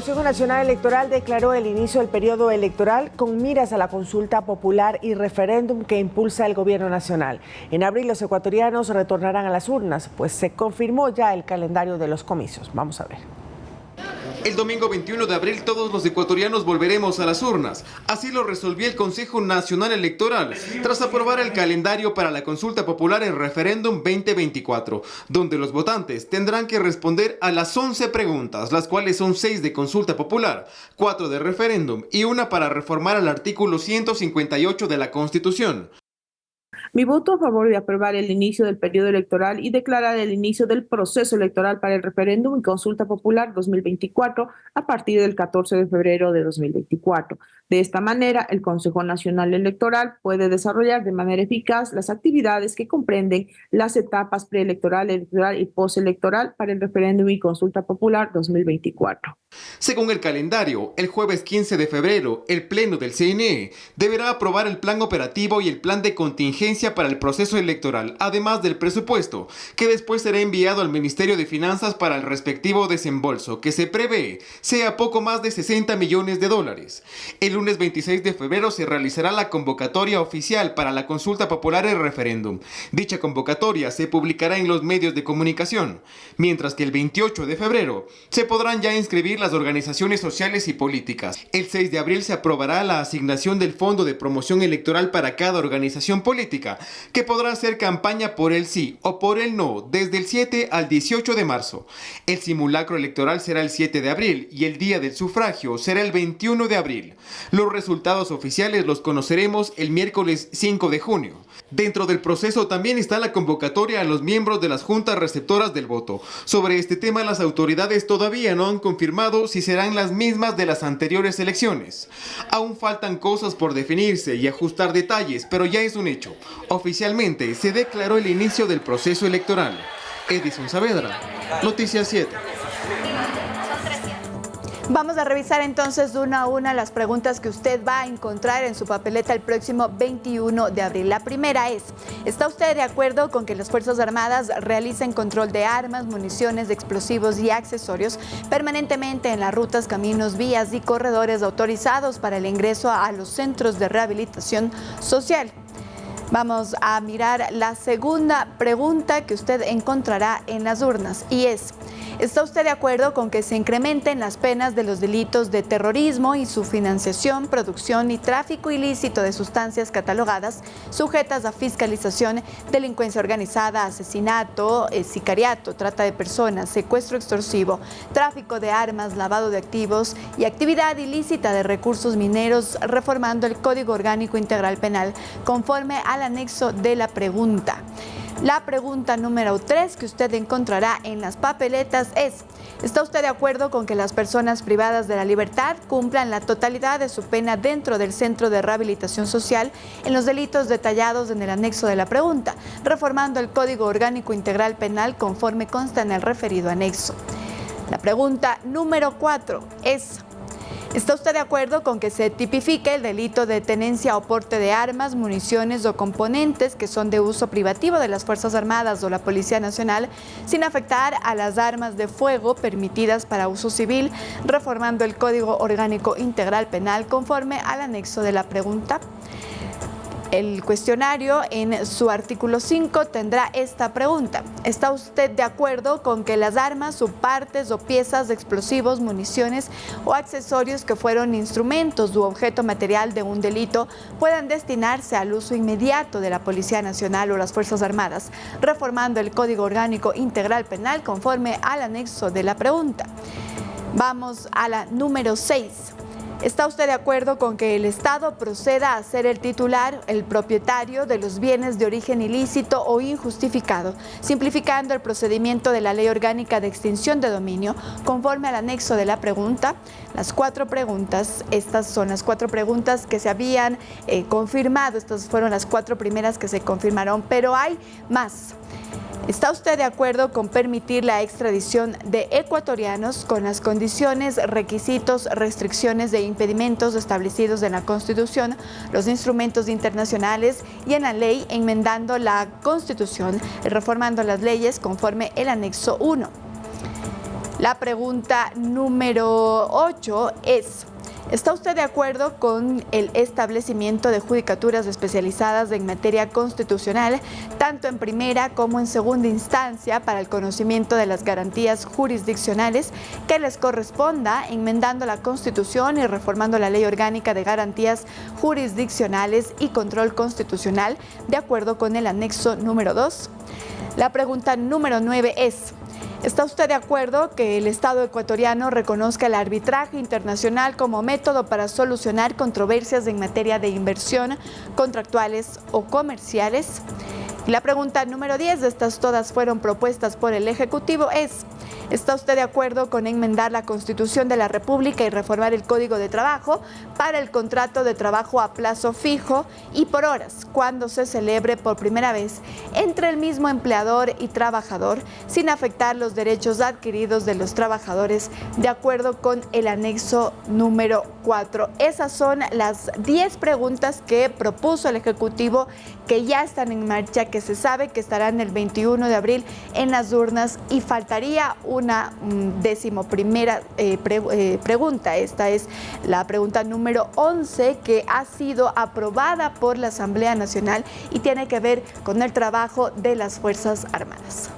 Consejo Nacional Electoral declaró el inicio del periodo electoral con miras a la consulta popular y referéndum que impulsa el gobierno nacional. En abril los ecuatorianos retornarán a las urnas, pues se confirmó ya el calendario de los comicios. Vamos a ver. El domingo 21 de abril todos los ecuatorianos volveremos a las urnas. Así lo resolvió el Consejo Nacional Electoral, tras aprobar el calendario para la consulta popular en referéndum 2024, donde los votantes tendrán que responder a las 11 preguntas, las cuales son 6 de consulta popular, 4 de referéndum y una para reformar el artículo 158 de la Constitución. Mi voto a favor de aprobar el inicio del periodo electoral y declarar el inicio del proceso electoral para el referéndum y consulta popular 2024 a partir del 14 de febrero de 2024. De esta manera, el Consejo Nacional Electoral puede desarrollar de manera eficaz las actividades que comprenden las etapas preelectoral, electoral y postelectoral para el referéndum y consulta popular 2024. Según el calendario, el jueves 15 de febrero, el Pleno del CNE deberá aprobar el plan operativo y el plan de contingencia para el proceso electoral, además del presupuesto, que después será enviado al Ministerio de Finanzas para el respectivo desembolso, que se prevé sea poco más de 60 millones de dólares. El lunes 26 de febrero se realizará la convocatoria oficial para la consulta popular y referéndum. Dicha convocatoria se publicará en los medios de comunicación, mientras que el 28 de febrero se podrán ya inscribir las organizaciones sociales y políticas. El 6 de abril se aprobará la asignación del Fondo de Promoción Electoral para cada organización política, que podrá hacer campaña por el sí o por el no desde el 7 al 18 de marzo. El simulacro electoral será el 7 de abril y el día del sufragio será el 21 de abril. Los resultados oficiales los conoceremos el miércoles 5 de junio. Dentro del proceso también está la convocatoria a los miembros de las juntas receptoras del voto. Sobre este tema, las autoridades todavía no han confirmado si serán las mismas de las anteriores elecciones. Aún faltan cosas por definirse y ajustar detalles, pero ya es un hecho. Oficialmente se declaró el inicio del proceso electoral. Edison Saavedra, Noticias 7. Vamos a revisar entonces una a una las preguntas que usted va a encontrar en su papeleta el próximo 21 de abril. La primera es, ¿está usted de acuerdo con que las Fuerzas Armadas realicen control de armas, municiones, explosivos y accesorios permanentemente en las rutas, caminos, vías y corredores autorizados para el ingreso a los centros de rehabilitación social? Vamos a mirar la segunda pregunta que usted encontrará en las urnas y es, ¿está usted de acuerdo con que se incrementen las penas de los delitos de terrorismo y su financiación, producción y tráfico ilícito de sustancias catalogadas sujetas a fiscalización, delincuencia organizada, asesinato, sicariato, trata de personas, secuestro extorsivo, tráfico de armas, lavado de activos y actividad ilícita de recursos mineros, reformando el Código Orgánico Integral Penal conforme al anexo de la pregunta? La pregunta número 3 que usted encontrará en las papeletas es, ¿está usted de acuerdo con que las personas privadas de la libertad cumplan la totalidad de su pena dentro del Centro de Rehabilitación Social en los delitos detallados en el anexo de la pregunta, reformando el Código Orgánico Integral Penal conforme consta en el referido anexo? La pregunta número 4 es, ¿está usted de acuerdo con que se tipifique el delito de tenencia o porte de armas, municiones o componentes que son de uso privativo de las Fuerzas Armadas o la Policía Nacional sin afectar a las armas de fuego permitidas para uso civil, reformando el Código Orgánico Integral Penal conforme al anexo de la pregunta? El cuestionario en su artículo 5 tendrá esta pregunta. ¿Está usted de acuerdo con que las armas o partes o piezas de explosivos, municiones o accesorios que fueron instrumentos u objeto material de un delito puedan destinarse al uso inmediato de la Policía Nacional o las Fuerzas Armadas, reformando el Código Orgánico Integral Penal conforme al anexo de la pregunta? Vamos a la número 6. ¿Está usted de acuerdo con que el Estado proceda a ser el titular, el propietario de los bienes de origen ilícito o injustificado, simplificando el procedimiento de la Ley Orgánica de Extinción de Dominio conforme al anexo de la pregunta? Las 4 preguntas, estas son las 4 preguntas que se habían confirmado, estas fueron las 4 primeras que se confirmaron, pero hay más. ¿Está usted de acuerdo con permitir la extradición de ecuatorianos con las condiciones, requisitos, restricciones e impedimentos establecidos en la Constitución, los instrumentos internacionales y en la ley, enmendando la Constitución y reformando las leyes conforme el anexo 1? La pregunta número 8 es: ¿está usted de acuerdo con el establecimiento de judicaturas especializadas en materia constitucional, tanto en primera como en segunda instancia, para el conocimiento de las garantías jurisdiccionales que les corresponda, enmendando la Constitución y reformando la Ley Orgánica de Garantías Jurisdiccionales y Control Constitucional, de acuerdo con el anexo número 2? La pregunta número 9 es: ¿está usted de acuerdo que el Estado ecuatoriano reconozca el arbitraje internacional como método para solucionar controversias en materia de inversión, contractuales o comerciales? Y la pregunta número 10, estas todas fueron propuestas por el Ejecutivo, es: ¿está usted de acuerdo con enmendar la Constitución de la República y reformar el Código de Trabajo para el contrato de trabajo a plazo fijo y por horas, cuando se celebre por primera vez entre el mismo empleador y trabajador, sin afectar los derechos adquiridos de los trabajadores, de acuerdo con el anexo número 4? Esas son las 10 preguntas que propuso el Ejecutivo, que ya están en marcha, que se sabe que estarán el 21 de abril en las urnas, y faltaría una 11ª pregunta. Esta es la pregunta número 11, que ha sido aprobada por la Asamblea Nacional y tiene que ver con el trabajo de las Fuerzas Armadas.